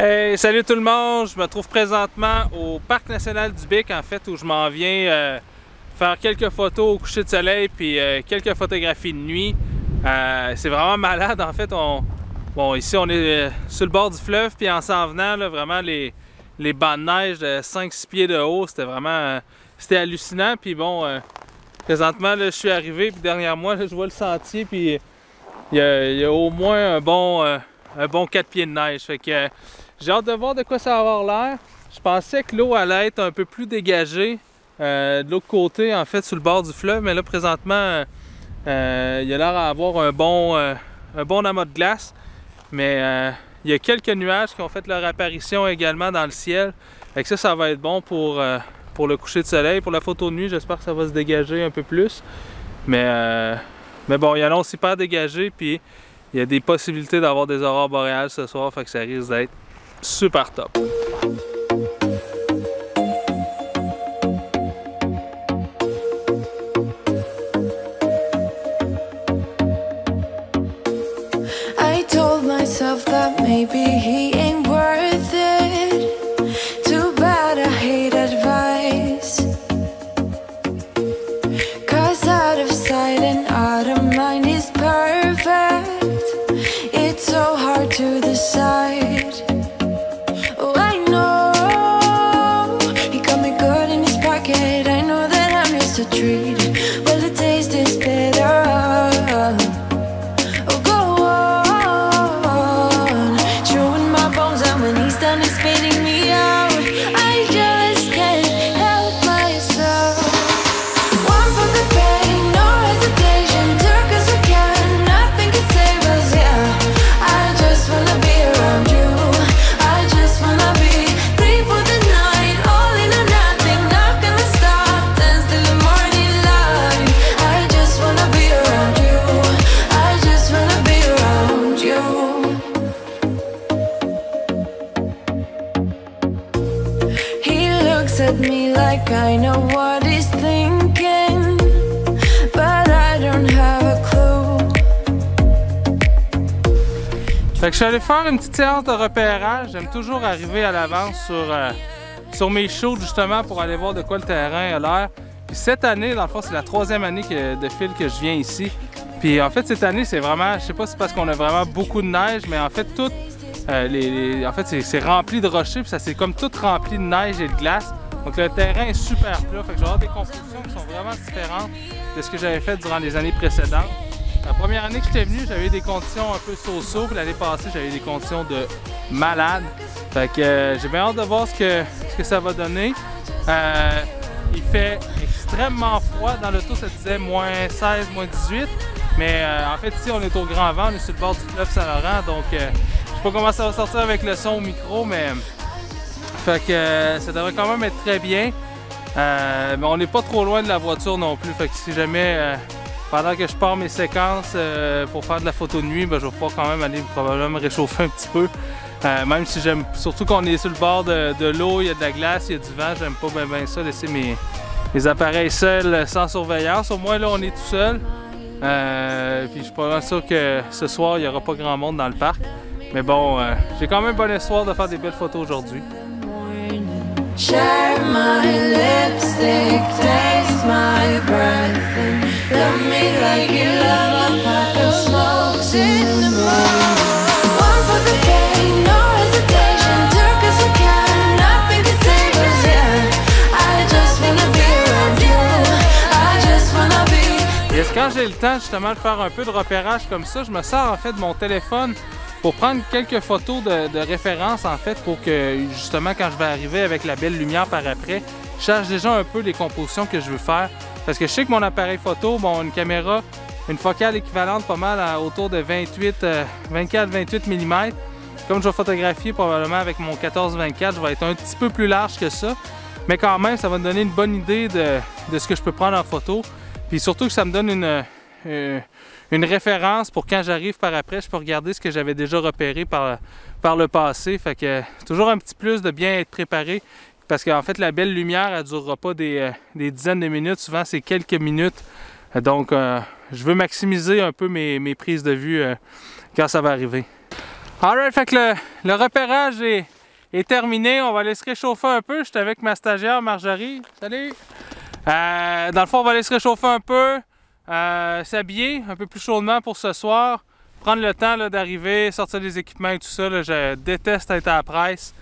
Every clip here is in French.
Hey, salut tout le monde! Je me trouve présentement au Parc national du Bic, en fait, où je m'en viens faire quelques photos au coucher de soleil puis quelques photographies de nuit. C'est vraiment malade, en fait. Bon, ici, on est sur le bord du fleuve, puis en s'en venant, là, vraiment, les bancs de neige de 5-6 pieds de haut, c'était vraiment c'était hallucinant. Puis bon, présentement, là, je suis arrivé, puis derrière moi, là, je vois le sentier, puis il y a au moins un bon 4 pieds de neige. Fait que j'ai hâte de voir de quoi ça va avoir l'air. Je pensais que l'eau allait être un peu plus dégagée de l'autre côté, en fait, sur le bord du fleuve, mais là, présentement, il a l'air d'avoir un bon amas de glace. Mais il y a quelques nuages qui ont fait leur apparition également dans le ciel. Fait que ça va être bon pour le coucher de soleil. Pour la photo de nuit, j'espère que ça va se dégager un peu plus. Mais bon, il y en a aussi pas dégagé, puis il y a des possibilités d'avoir des aurores boréales ce soir, fait que ça risque d'être super top. I told myself that maybe he ain't worth it. Too bad I hate advice. 'Cause out of sight and out of mind is perfect. It's so hard to decide. Oh, I know he got me good in his pocket. I know that I'm just a treat. Well, the taste is bitter. Oh, go on, chewing my bones out when he's done is spitting me out. I just can't help myself. One for the pain, no hesitation. Took us we can, nothing can save us, yeah. I just wanna be around you. I just wanna be free for the night. All in or nothing, not gonna stop. Dance till the morning light. I just wanna be around you. I just wanna be around you. He looks at me like I know what he's thinking, but I don't have a clue. Fait que je suis allé faire une petite séance de repérage. J'aime toujours arriver à l'avance sur mes shows, justement, pour aller voir de quoi le terrain a l'air. Puis cette année, dans le fond, c'est la 3e année de fil que je viens ici. Puis en fait, cette année, c'est vraiment, je sais pas si c'est parce qu'on a vraiment beaucoup de neige, mais en fait, en fait, c'est rempli de rochers, puis ça c'est comme tout rempli de neige et de glace. Donc le terrain est super plat. Fait que je vais avoir des compositions qui sont vraiment différentes de ce que j'avais fait durant les années précédentes. La première année que j'étais venu, j'avais des conditions un peu so-so, puis l'année passée, j'avais des conditions de malade. Fait que j'ai bien hâte de voir ce que ça va donner. Il fait extrêmement froid. Dans l'auto, ça disait moins 16, moins 18. Mais en fait, ici, on est au grand vent, on est sur le bord du fleuve Saint-Laurent. Donc, je sais pas comment ça va sortir avec le son au micro, mais fait que ça devrait quand même être très bien. Mais on n'est pas trop loin de la voiture non plus. Fait que si jamais, pendant que je pars mes séquences pour faire de la photo de nuit, ben, je vais pouvoir quand même aller probablement me réchauffer un petit peu. Même si j'aime, surtout qu'on est sur le bord de l'eau, il y a de la glace, il y a du vent, j'aime pas bien ça, laisser mes appareils seuls sans surveillance. Au moins là, on est tout seul. Puis je suis pas sûr que ce soir, il n'y aura pas grand monde dans le parc. Mais bon, j'ai quand même bon espoir de faire des belles photos aujourd'hui. Share my lipstick, taste my breath, and love me like you love a pack of smokes in the morning. One for the pain, no hesitation. Took us we can, nothing can save us, yeah. I just wanna be around you. I just wanna be. Et quand j'ai le temps justement de faire un peu de repérage comme ça, je me sers en fait de mon téléphone pour prendre quelques photos de référence en fait, pour que justement quand je vais arriver avec la belle lumière par après, je cherche déjà un peu les compositions que je veux faire. Parce que je sais que mon appareil photo, bon, une caméra, une focale équivalente pas mal autour de 24-28 mm. Comme je vais photographier probablement avec mon 14-24, je vais être un petit peu plus large que ça. Mais quand même, ça va me donner une bonne idée de ce que je peux prendre en photo. Puis surtout que ça me donne une référence pour quand j'arrive par après, je peux regarder ce que j'avais déjà repéré par le passé. Fait que toujours un petit plus de bien être préparé, parce qu'en fait la belle lumière, elle ne durera pas des dizaines de minutes, souvent c'est quelques minutes. Donc je veux maximiser un peu mes prises de vue quand ça va arriver. Alright, fait que le repérage est terminée. On va aller se réchauffer un peu. J'étais avec ma stagiaire Marjorie. Salut! Dans le fond, on va aller se réchauffer un peu, s'habiller un peu plus chaudement pour ce soir. Prendre le temps d'arriver, sortir les équipements et tout ça. Là, je déteste être à la presse.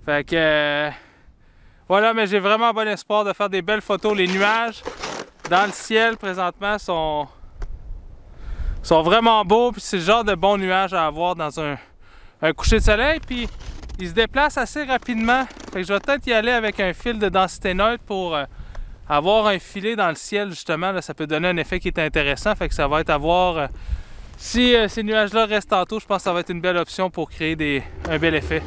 Fait que voilà, mais j'ai vraiment bon espoir de faire des belles photos. Les nuages dans le ciel présentement sont vraiment beaux. Puis c'est le genre de bons nuages à avoir dans un coucher de soleil. Puis ils se déplacent assez rapidement. Fait que je vais peut-être y aller avec un fil de densité neutre pour avoir un filet dans le ciel justement. Là, ça peut donner un effet qui est intéressant. Fait que ça va être à voir. Si ces nuages-là restent tantôt, je pense que ça va être une belle option pour créer un bel effet.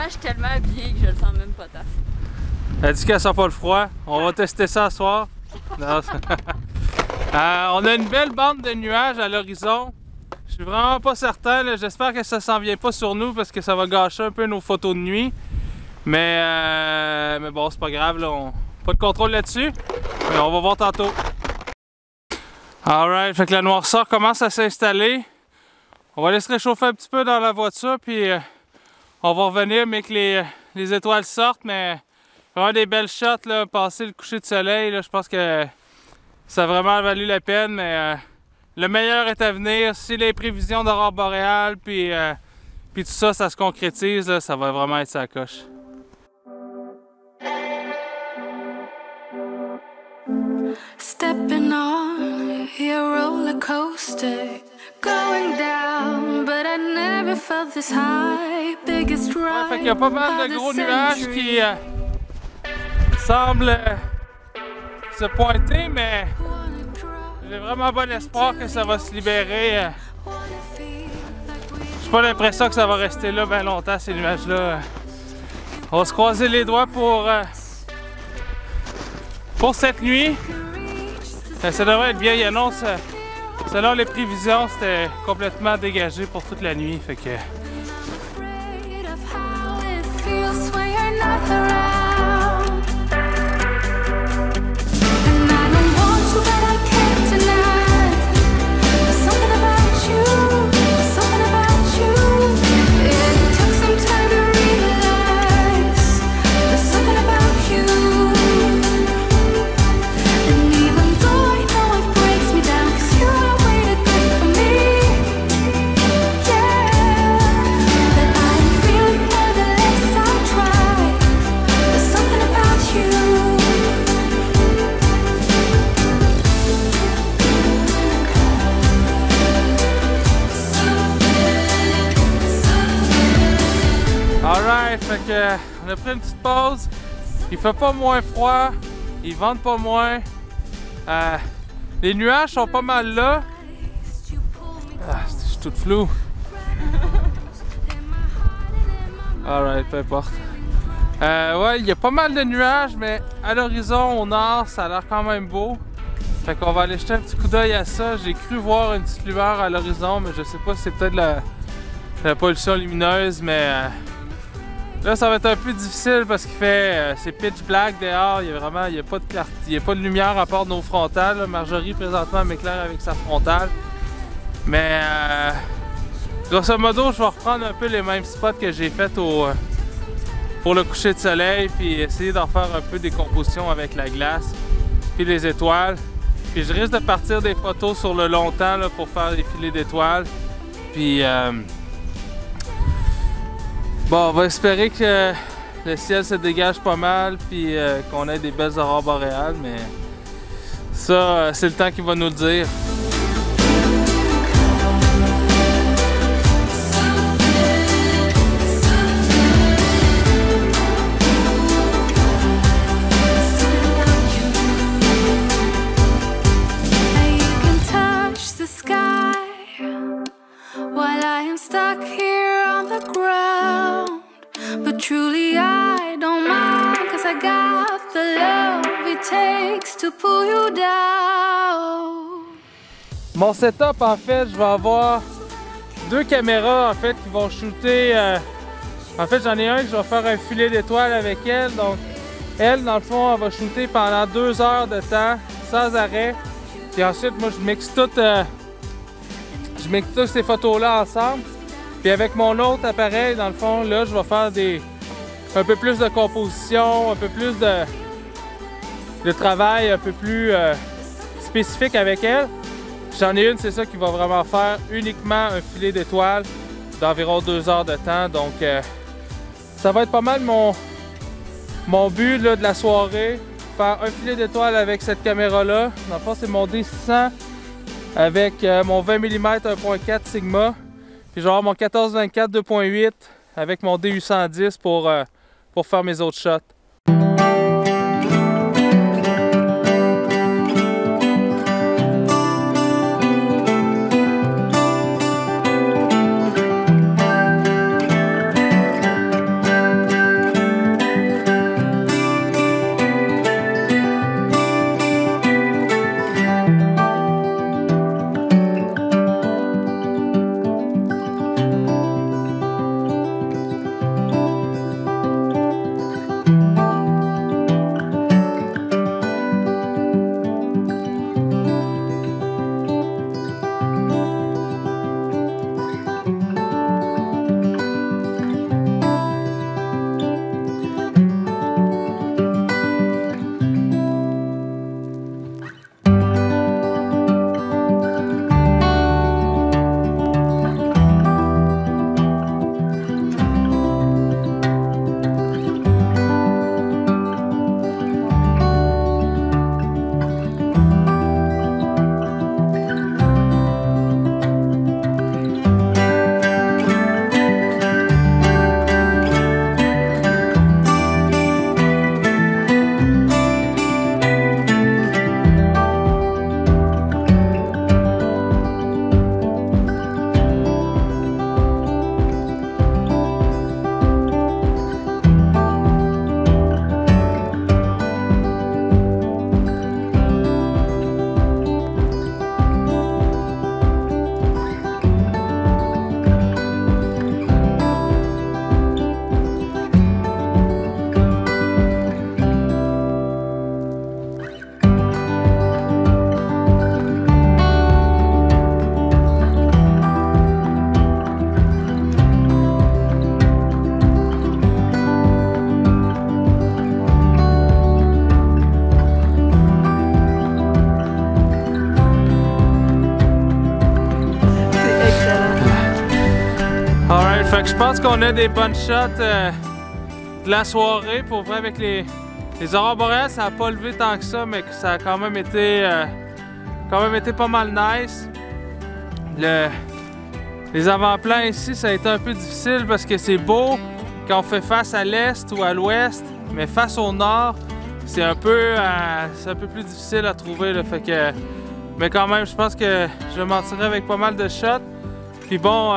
je suis tellement habillée que je le sens même pas tant. Elle dit qu'elle sent pas le froid. On va tester ça ce soir. Non, on a une belle bande de nuages à l'horizon. Je suis vraiment pas certain. J'espère que ça s'en vient pas sur nous parce que ça va gâcher un peu nos photos de nuit. Mais bon, c'est pas grave. Là, pas de contrôle là-dessus. Mais on va voir tantôt. Alright, fait que la noirceur commence à s'installer. On va aller se réchauffer un petit peu dans la voiture, puis on va revenir, mais que les étoiles sortent, mais vraiment des belles shots, là, passer le coucher de soleil, là, je pense que ça a vraiment valu la peine, mais le meilleur est à venir. Si les prévisions d'aurore boréale puis tout ça, ça se concrétise, là, ça va vraiment être sa coche. Stepping on your roller coaster, going down, but I never felt this high. Biggest ride. Fait qu'il y a pas mal de gros nuages qui semblent se pointer, mais j'ai vraiment bon espoir que ça va se libérer. J'ai pas l'impression que ça va rester là bien longtemps, ces nuages-là. On va se croiser les doigts pour cette nuit. Ça devrait être bien. Il annonce, selon les prévisions, c'était complètement dégagé pour toute la nuit. Fait que... Alright, fait que on a pris une petite pause. Il fait pas moins froid, il vente pas moins. Les nuages sont pas mal là. Je suis toute floue. Alright, peu importe. Ouais, il y a pas mal de nuages, mais à l'horizon, au nord, ça a l'air quand même beau. Fait qu'on va aller jeter un petit coup d'œil à ça. J'ai cru voir une petite lueur à l'horizon, mais je sais pas si c'est peut-être la pollution lumineuse, mais là, ça va être un peu difficile parce qu'il fait, c'est pitch black dehors. Il y a pas de clarté, il y a pas de lumière à part nos frontales. Là. Marjorie présentement m'éclaire avec sa frontale, mais grosso modo, je vais reprendre un peu les mêmes spots que j'ai fait pour le coucher de soleil, puis essayer d'en faire un peu des compositions avec la glace, puis les étoiles. Puis je risque de partir des photos sur le long temps là, pour faire des filets d'étoiles. Puis bon, on va espérer que le ciel se dégage pas mal, puis qu'on ait des belles aurores boréales, mais ça, c'est le temps qui va nous le dire. Truly I don't mind, 'cause I got the love it takes to pull you down. Mon setup, en fait, je vais avoir deux caméras en fait qui vont shooter. En fait, j'en ai un que je vais faire un filet d'étoiles avec elle. Donc, elle, dans le fond, elle va shooter pendant 2 heures de temps, sans arrêt. Puis ensuite, moi, je mixe toutes ces photos-là ensemble. Puis avec mon autre appareil, dans le fond, là, je vais faire un peu plus de composition, un peu plus de travail un peu plus spécifique avec elle. J'en ai une, c'est ça, qui va vraiment faire uniquement un filet d'étoiles d'environ 2 heures de temps. Donc, ça va être pas mal mon but là, de la soirée. Faire un filet d'étoiles avec cette caméra-là. Dans le fond, c'est mon D600 avec mon 20 mm 1.4 Sigma. Puis je vais avoir mon 14-24 2.8 avec mon D810 pour faire mes autres shots. Je pense qu'on a des bonnes shots de la soirée. Pour vrai, avec les aurores boréales, ça n'a pas levé tant que ça, mais ça a quand même été pas mal nice. Les avant-plans ici, ça a été un peu difficile parce que c'est beau quand on fait face à l'est ou à l'ouest, mais face au nord, c'est un peu plus difficile à trouver. Là, fait que, mais quand même, je pense que je vais m'en tirer avec pas mal de shots. Puis bon,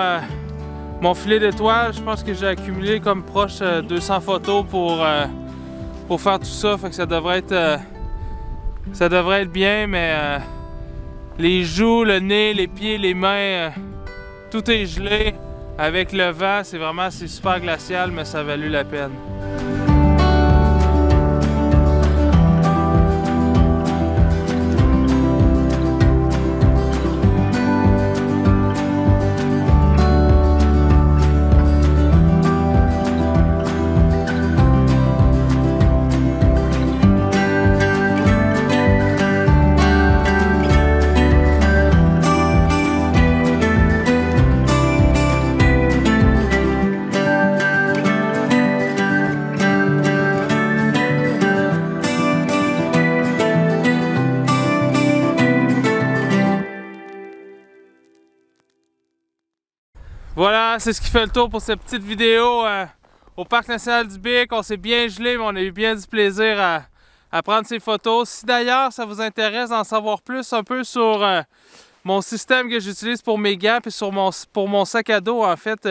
mon filet d'étoiles, je pense que j'ai accumulé comme proche 200 photos pour faire tout ça. Fait que ça devrait être bien, mais les joues, le nez, les pieds, les mains, tout est gelé. Avec le vent, c'est super glacial, mais ça a valu la peine. Voilà, c'est ce qui fait le tour pour cette petite vidéo au Parc national du Bic. On s'est bien gelé, mais on a eu bien du plaisir à prendre ces photos. Si d'ailleurs ça vous intéresse d'en savoir plus un peu sur mon système que j'utilise pour mes gants et pour mon sac à dos, en fait,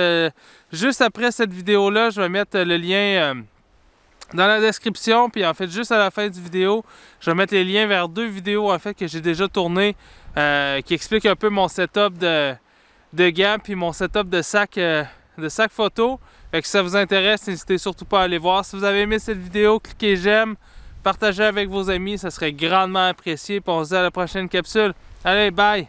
juste après cette vidéo-là, je vais mettre le lien dans la description. Puis en fait, juste à la fin du vidéo, je vais mettre les liens vers 2 vidéos en fait que j'ai déjà tournées qui expliquent un peu mon setup de gants puis mon setup de sac photo. Fait que si ça vous intéresse, n'hésitez surtout pas à aller voir. Si vous avez aimé cette vidéo, cliquez j'aime, partagez avec vos amis, ça serait grandement apprécié. Puis on se dit à la prochaine capsule. Allez, bye!